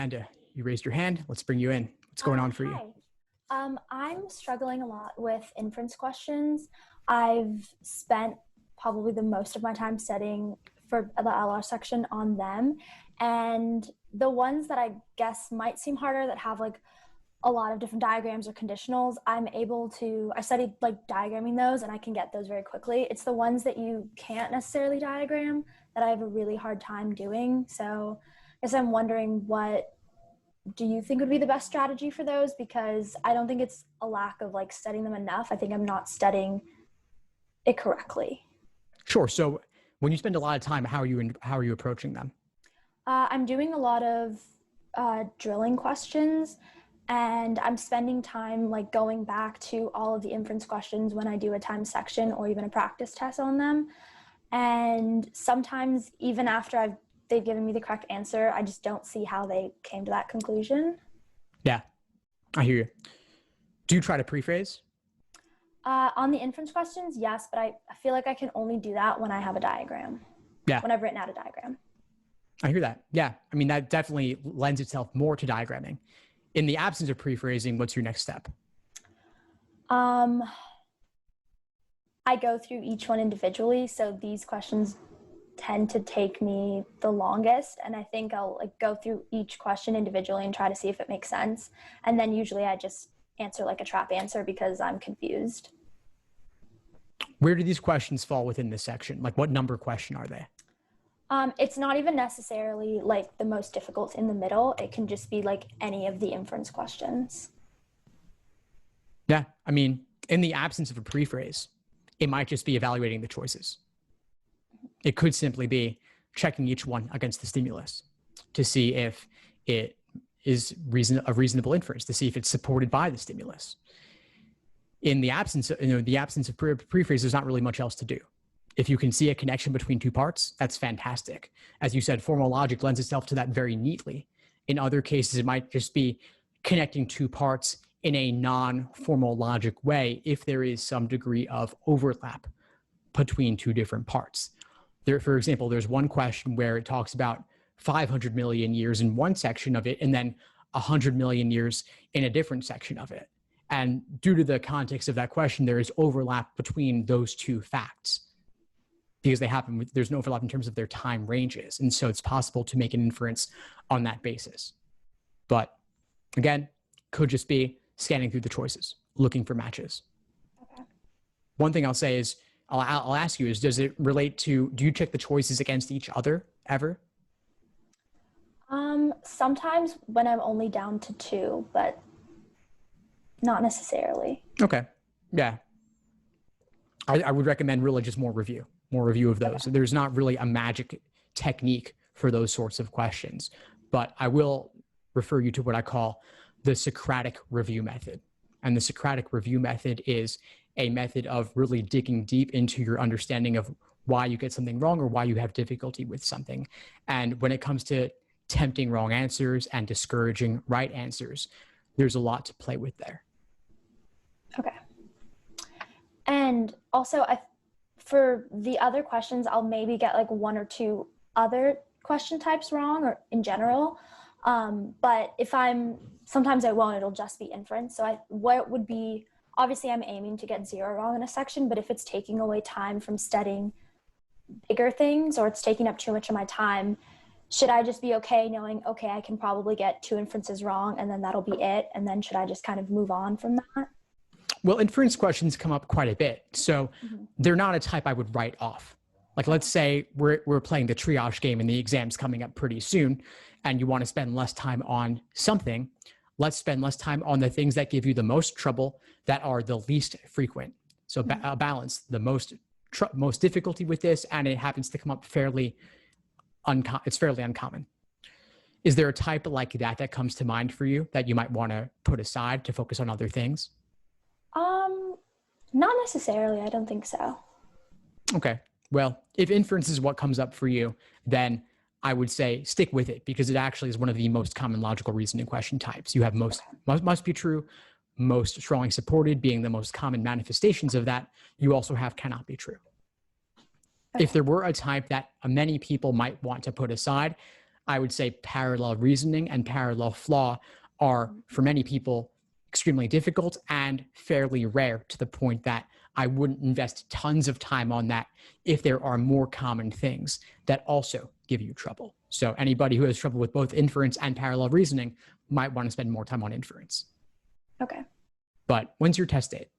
Amanda, you raised your hand. Let's bring you in. What's going on for you? I'm struggling a lot with inference questions. I've spent probably the most of my time studying for the LR section on them. And the ones that I guess might seem harder that have like a lot of different diagrams or conditionals, I studied like diagramming those and I can get those very quickly. It's the ones that you can't necessarily diagram that I have a really hard time doing. So I guess I'm wondering, what do you think would be the best strategy for those? Because I don't think it's a lack of like studying them enough. I think I'm not studying it correctly. Sure. So when you spend a lot of time, how are you approaching them? I'm doing a lot of drilling questions, and I'm spending time like going back to all of the inference questions when I do a time section or even a practice test on them. And sometimes even after they've given me the correct answer, I just don't see how they came to that conclusion. Yeah, I hear you. Do you try to prephrase? On the inference questions, yes, but I feel like I can only do that when I have a diagram. Yeah. When I've written out a diagram. I hear that. Yeah. I mean, that definitely lends itself more to diagramming. In the absence of prephrasing, what's your next step? I go through each one individually. So these questions tend to take me the longest. And I think I'll like go through each question individually and try to see if it makes sense. And then usually I just answer like a trap answer because I'm confused. Where do these questions fall within this section? Like what number question are they? It's not even necessarily like the most difficult in the middle. It can just be like any of the inference questions. Yeah. I mean, in the absence of a prephrase, it might just be evaluating the choices. It could simply be checking each one against the stimulus to see if it is a reasonable inference, to see if it's supported by the stimulus. In the absence of, prephrase, there's not really much else to do. If you can see a connection between two parts, that's fantastic. As you said, formal logic lends itself to that very neatly. In other cases, it might just be connecting two parts in a non-formal logic way if there is some degree of overlap between two different parts. There, for example, there's one question where it talks about 500 million years in one section of it and then 100 million years in a different section of it. And due to the context of that question, there is overlap between those two facts because there's no overlap in terms of their time ranges. And so it's possible to make an inference on that basis. But again, could just be scanning through the choices, looking for matches. Okay. One thing I'll say is, I'll ask you is, does it relate to, do you check the choices against each other ever? Sometimes when I'm only down to two, but not necessarily. Okay. Yeah. I would recommend really just more review of those. Okay. There's not really a magic technique for those sorts of questions, but I will refer you to what I call the Socratic review method. And the Socratic review method is a method of really digging deep into your understanding of why you get something wrong or why you have difficulty with something. And when it comes to tempting wrong answers and discouraging right answers, there's a lot to play with there. Okay. And also, for the other questions, I'll maybe get like one or two other question types wrong or in general. But sometimes I won't, it'll just be inference. So what would be, obviously I'm aiming to get 0 wrong in a section, but if it's taking away time from studying bigger things or it's taking up too much of my time, should I just be okay knowing, okay, I can probably get 2 inferences wrong and then that'll be it? And then should I just kind of move on from that? Well, inference questions come up quite a bit. So they're not a type I would write off. Like, let's say we're playing the triage game and the exam's coming up pretty soon and you want to spend less time on something. Let's spend less time on the things that give you the most trouble, that are the least frequent. So balance the most difficulty with this, and it happens to come up fairly uncommon. Is there a type like that comes to mind for you that you might want to put aside to focus on other things? Not necessarily. I don't think so. Okay. Well, if inference is what comes up for you, then I would say stick with it because it actually is one of the most common logical reasoning question types. You have must be true, most strongly supported being the most common manifestations of that. You also have cannot be true. Okay. If there were a type that many people might want to put aside, I would say parallel reasoning and parallel flaw are, for many people, extremely difficult and fairly rare, to the point that I wouldn't invest tons of time on that if there are more common things that also give you trouble. So anybody who has trouble with both inference and parallel reasoning might want to spend more time on inference. Okay. But when's your test date?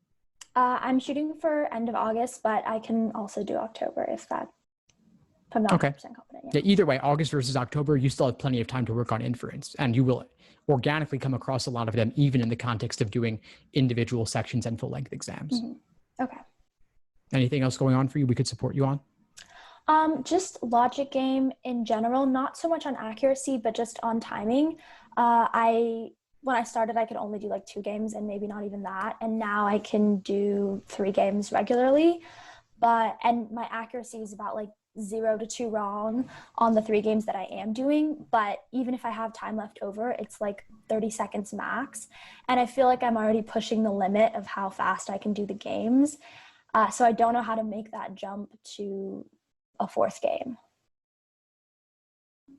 I'm shooting for end of August, but I can also do October if I'm not 100% confident yet. Yeah, either way, August versus October, you still have plenty of time to work on inference, and you will organically come across a lot of them, even in the context of doing individual sections and full-length exams. Okay. Anything else going on for you we could support you on? Just logic game in general, not so much on accuracy, but just on timing. When I started, I could only do like 2 games and maybe not even that. And now I can do 3 games regularly. And my accuracy is about like 0 to 2 wrong on the 3 games that I am doing. But even if I have time left over, it's like 30 seconds max. And I feel like I'm already pushing the limit of how fast I can do the games. So I don't know how to make that jump to a 4th game.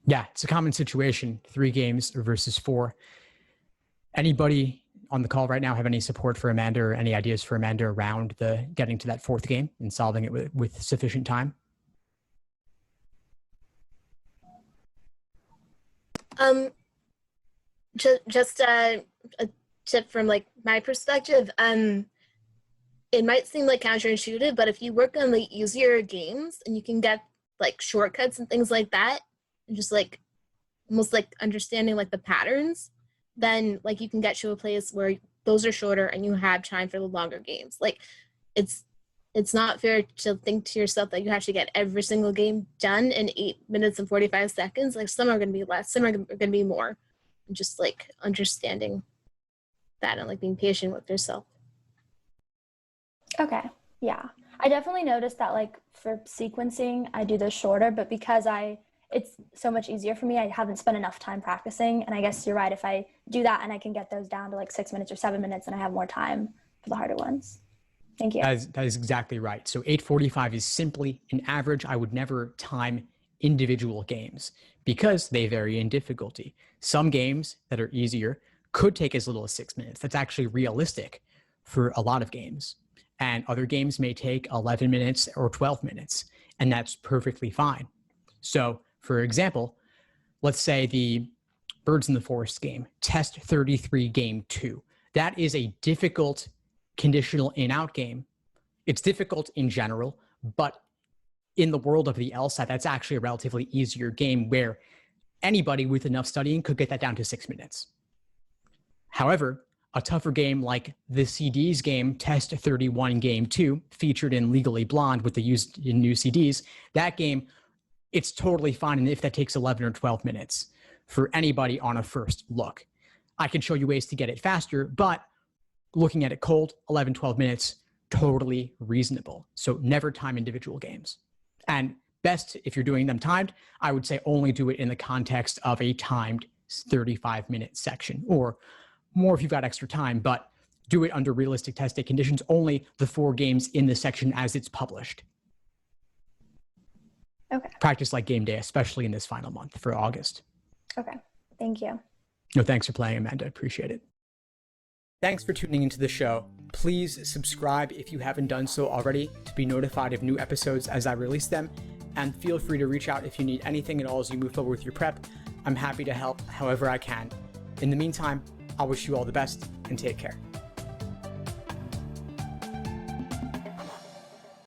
Yeah, it's a common situation, 3 games versus 4. Anybody on the call right now have any support for Amanda or any ideas for Amanda around the getting to that 4th game and solving it with sufficient time? Just a tip from like my perspective. It might seem like counterintuitive, but if you work on the easier games and you can get like shortcuts and things like that, and just like almost like understanding like the patterns, then like you can get to a place where those are shorter and you have time for the longer games. Like it's not fair to think to yourself that you have to get every single game done in 8 minutes and 45 seconds. Like some are going to be less, some are going to be more. And just like understanding that and like being patient with yourself. Okay. Yeah. I definitely noticed that like for sequencing, I do those shorter, but because it's so much easier for me, I haven't spent enough time practicing. And I guess you're right. If I do that and I can get those down to like 6 minutes or 7 minutes, and I have more time for the harder ones. Thank you. That is exactly right. So 8:45 is simply an average. I would never time individual games because they vary in difficulty. Some games that are easier could take as little as 6 minutes. That's actually realistic for a lot of games. And other games may take 11 minutes or 12 minutes, and that's perfectly fine. So, for example, let's say the Birds in the Forest game, test 33 game 2. That is a difficult conditional in-out game. It's difficult in general, but in the world of the LSAT, that's actually a relatively easier game where anybody with enough studying could get that down to 6 minutes. However, a tougher game like the CDs game, Test 31 Game 2, featured in Legally Blonde with the used in new CDs, that game, it's totally fine. And if that takes 11 or 12 minutes for anybody on a first look, I can show you ways to get it faster, but looking at it cold, 11, 12 minutes, totally reasonable. So never time individual games. And best, if you're doing them timed, I would say only do it in the context of a timed 35-minute section, or more if you've got extra time, but do it under realistic test day conditions, only the 4 games in the section as it's published. Okay. Practice like game day, especially in this final month for August. Okay. Thank you. No, thanks for playing, Amanda. Appreciate it. Thanks for tuning into the show. Please subscribe if you haven't done so already to be notified of new episodes as I release them. And feel free to reach out if you need anything at all as you move forward with your prep. I'm happy to help however I can. In the meantime, I wish you all the best and take care.